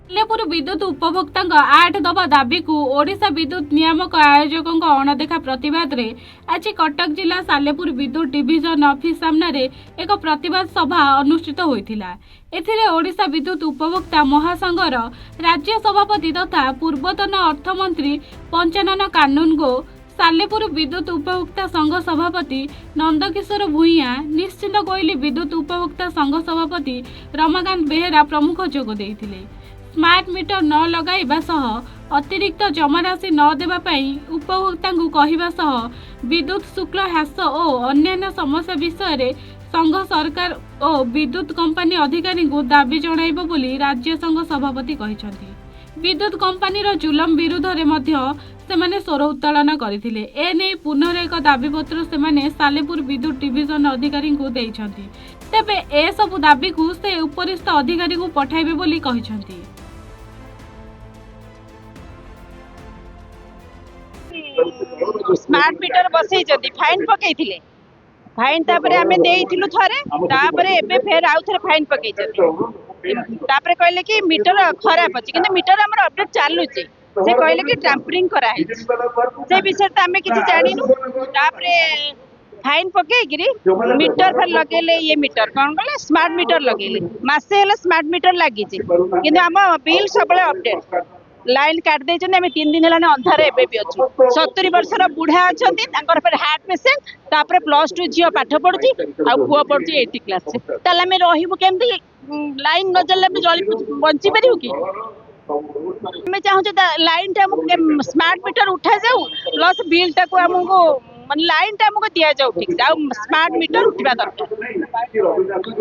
सालेपुर विद्युत उपभोक्ता 8 दफा दाबी को ओडिशा विद्युत नियामक आयोजकों अणदेखा प्रतिवाद रे आज कटक जिला सालेपुर विद्युत डिविजन ऑफिस सामने एक प्रतिवाद सभा अनुष्ठित होइथिला। एथिरे ओडिशा विद्युत उपभोक्ता महासंघर राज्य सभापति तथा पूर्वतन अर्थमंत्री पंचानन कानूनगो, सालेपुर विद्युत उपभोक्ता संघ सभापति नंदकिशोर भूइया, निश्चिंत कोइली विद्युत उपभोक्ता संघ सभापति रमाकांत बेहेरा प्रमुख जोग देइथिले। स्मार्ट मीटर न लगाइबा सह अतिरिक्त जमाराशि न देबा पई उपभोक्ता को कहिबा सह विद्युत शुल्क ह्रास और अन्य समस्या विषय रे संघ सरकार और विद्युत कंपनी अधिकारी को दाबी जणाइबो बोली राज्य संघ सभापति कहिसथि। विद्युत कंपनी रो जुलम विरुद्ध रे मध्य सेमाने स्वर उत्तोलन करथिले। ए नै पुनः एक दाबी पत्र सेमाने सालेपुर विद्युत डिविजन अधिकारी को देइछथि। तेबे ए सब दाबी को से उपरिस्थ अधिकारी को पठाइबे बोली कहिसथि। स्मार्ट मीटर बसई फाइन पकई फाइन आम देइथिलु थरे एबे फेर आउ थे फाइन पकई कहले कि मीटर खराब अच्छी कि मीटर आम अपडेट चालू से कहले कि ट्रांपरिंग करा से विषय तो आम किसी जानिनु फाइन पकईकि मीटर फिर लगेले ये मीटर कौन कहले स्मार्ट मीटर लगेले मासे स्मार्ट मीटर लगी कि आम बिल सब अपडेट लाइन काट दे 3 दिन है अंधार एवं अच्छी 70 वर्षर बुढ़ा अच्छा हार्ट पेसेंट तापर +2 झील पाठ पढ़ुची पुआ पढ़ुची 8 क्लास आम रही लाइन न जल्ले जली बंची पारू कि आम चाहूँ लाइन टा स्मार्ट मीटर उठा जाऊ प्लस बिल टाक आमको मान लाइन टा आमको दि जाऊ ठीक से स्मार्ट मीटर उठा दरकार।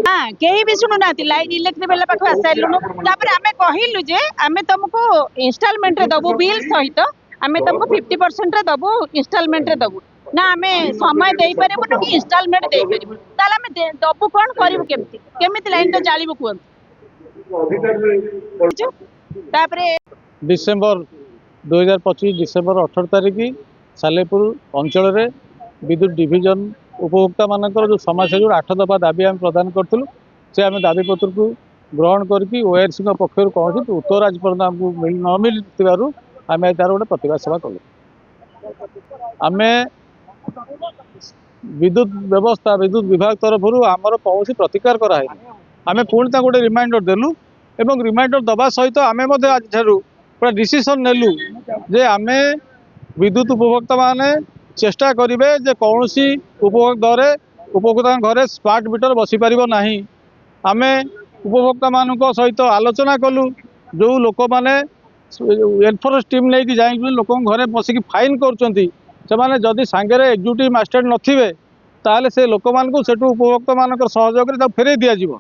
हाँ कहीं भी शुणु ना लाइन इलेक्ट्रिक वाला पाख आसारूँ आम कहलु जे आम तुमको इनस्टॉलमेंट रे दबु बिल सहित आम तुमको 50% रे दबु इनस्टॉलमेंट रे दबु ना आम समय दे पारबुन कि इनस्टॉलमेंट दे पारबु ताले आम दबु कौन करिवु केमिति केमिति लाइन टा जालिबु कहंतु तापरे डिसेंबर 2025 डिसेंबर 18 तारिख सालेपुर अंचल रे विद्युत डिविजन उपभोक्ता मानकर जो समस्या जो 8 दफा दाबी आम प्रदान करूँ से आम दाबी पत्र को ग्रहण करके ओआरसी पक्ष कौन उत्तर आज पर्यटन आमको न मिलू आम तार गोटे प्रतिवाद सभा कलु। आम विद्युत व्यवस्था विद्युत विभाग तरफ आमर कौन प्रतिकार कराए आम पुणी गोटे रिमाइंडर देलु एवं रिमाइंडर दबा सहित आम आज पूरा डिसीजन नेलु जे आम विद्युत उपभोक्ता माने चेष्टा करेंगे जे कौन सी उपभोक्ता घरे स्मार्ट मीटर बसी पार ना। आम उपभोक्ता मान सहित आलोचना कलु जो लोक मैंने एनफोर्स टीम नहीं जाए लोक घरे बसिक फाइन कर जदि सांगे एग्जीक्यूटिव मास्टर नथिबे ताले से लोक मानक सेठू उपभोक्ता मान सहयोग फेरई दि जाव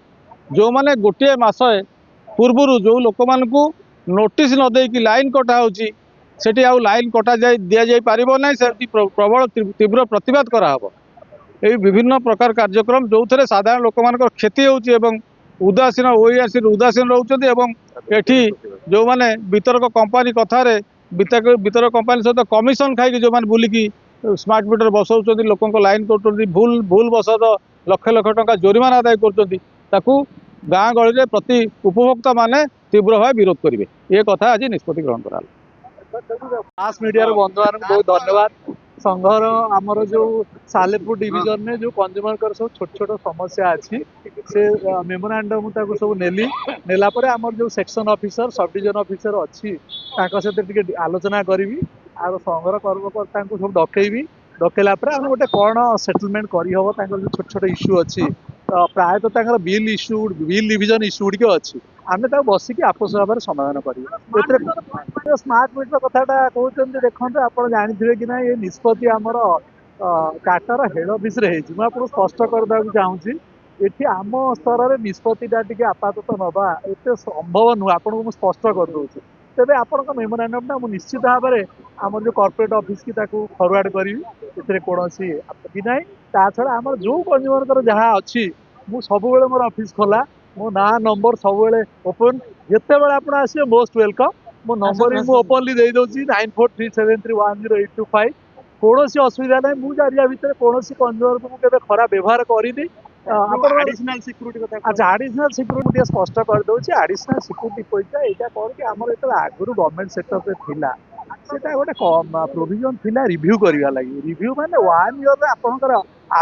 जो मैंने गोटे मास पूर्व जो लोक मानक नोटिस न देकी लाइन कटा होची सेठी आउ लाइन कटा जाए दि जाई पारिबो नै से प्रबल तीव्र प्रतिवाद कराहब। ये विभिन्न प्रकार कार्यक्रम जो थे साधारण लोक मान क्षति होची एवं उदासीन ओआरसी उदासीन रोचंती एवं एठी जो माने वितरक कंपनी कथार वितरक कंपनी सहित कमिशन खाई जो माने बुलिकी स्मार्ट मीटर बसाउछंती लोकंक लाइन कटुछंती भूल बसत लक्ष लक्ष टंका जोरिमाना आदाय करुछंती गाँ गहली प्रति उपभोक्ता माने तीव्र भाव विरोध करेंगे ये कथा आज निष्पत्ति ग्रहण करा। मास मीडिया बंधु मान बहुत धन्यवाद। संघर आमर जो सालेपुर डिविजन में जो कंज्यूमर कर सब छोट छोट समस्या अच्छी से मेमोरांडम सब नेली नेला परे आमर जो section officer sub division officer अच्छी सहित आलोचना करी और संघर कर्मकर्ता सब डकईबी डकैला गोटे कौन सेटलमेंट करहब जो छोट छोट इश्यू अच्छी प्रायतः बिल डिविजन इश्यू गुड़िक अच्छी आम बसिक आपस भाव में समाधान कर स्मार्ट मीटर कथाटा कहते देखते आप जानते कि ना ये निष्पत्ति आमर टाटार हेड ऑफिस मुझे स्पष्ट करदा चाहूँगी ये आम स्तर में निष्पत्तिटा टी आपातत नवा एत संभव नुह आपको मुझे स्पष्ट करदे तेज आपण मेमोरांडम मुझे निश्चित भाव में आम जो कॉर्पोरेट ऑफिस की फरवर्ड करी कौन आपत्ति ना ता छड़ा आम जो कंज्यूमर जहाँ अच्छी मुझे सब मोर ऑफिस खोला मो ना नंबर सब ओपन जिते बड़े आप आसे मोस्ट वेलकम मो नंबर भी मुझे ओपनली दे दूसरी 9437310825 कौन असुविधा ना मुझे भितर कौन कंज्यूमर को मुझे खराब व्यवहार करनी ଆଡିସନାଲ ସିକ୍ୟୁରିଟି କଥା ଆଚ୍ଛା ଆଡିସନାଲ ସିକ୍ୟୁରିଟି ଟିକେ ସ୍ପଷ୍ଟ କରିଦେଉଛି ଆଡିସନାଲ ସିକ୍ୟୁରିଟି ପଇସା ଏଇଟା କ'ଣ କି ଆମର ଯେତେବେଳେ ଆଗରୁ ଗଭର୍ଣ୍ଣମେଣ୍ଟ ସେକ୍ଟରରେ ଥିଲା ସେଟା ଗୋଟେ ପ୍ରୋଭିଜନ ଥିଲା ରିଭ୍ୟୁ କରିବା ଲାଗି ରିଭ୍ୟୁ ମାନେ 1 ଇୟରରେ ଆପଣଙ୍କର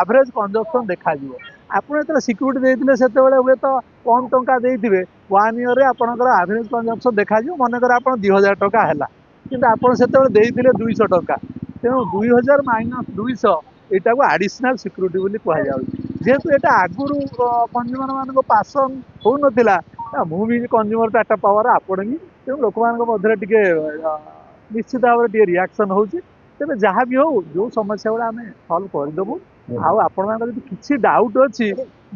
ଆଭରେଜ କନଜମ୍ପସନ ଦେଖାଯିବ ଆପଣ ଯେତେବେଳେ ସିକ୍ୟୁରିଟି ଦେଇଥିଲେ ସେତେବେଳେ ହୁଏତ କମ୍ ଟଙ୍କା ଦେଇଥିବେ 1 ଇୟରରେ ଆପଣଙ୍କର ଆଭରେଜ କନଜମ୍ପସନ ଦେଖାଯିବ ମନେକର ଆପଣ 2000 ଟଙ୍କା ହେଲା କିନ୍ତୁ ଆପଣ ସେତେବେଳେ ଦେଇଥିଲେ 200 ଟଙ୍କା ତେଣୁ 2000 ମାଇନସ୍ 200 ଏଇଟାକୁ ଆଡିସନାଲ ସିକ୍ୟୁରିଟି ବୋଲି କୁହାଯାଉଛି ଯେହେତୁ ଏଟା ଆଗରୁ କଞ୍ଜ୍ୟୁମର ମାନଙ୍କ ପାସନ ହଉନଥିଲା ମୁଁ ବି କଞ୍ଜ୍ୟୁମର ଡାଟା ପାୱାର ଆପଣ ବି ତେଣୁ ଲୋକମାନଙ୍କ ମଧ୍ୟରେ ଟିକେ ନିଶ୍ଚିତ ଭାବରେ ଟିକେ ରିଆକ୍ସନ ହଉଛି ତେବେ ଯାହା ବି ହଉ ଯୋଉ ସମସ୍ୟା ଗୁଡ଼ା ଆମେ ସଲ୍ଭ କରିଦେବୁ ଆଉ ଆପଣଙ୍କର ଯଦି କିଛି ଡାଉଟ୍ ଅଛି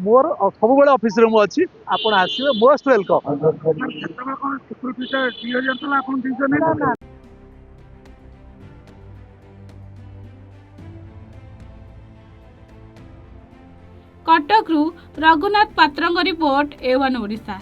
ମୋର ସବୁବେଳେ ଅଫିସରେ ମୁଁ ଅଛି ଆପଣ ଆସିବେ ମୋଷ୍ଟ ୱେଲକମ୍ ସେତେବେଳେ କ'ଣ ସିକ୍ୟୁରିଟିଟା 2000 ଥିଲା ଆପଣ 200 ନେଇଥିଲେ କଟକରୁ ରଘୁନାଥ ପାତ୍ରଙ୍କ ରିପୋର୍ଟ A1 ଓଡ଼ିଶା।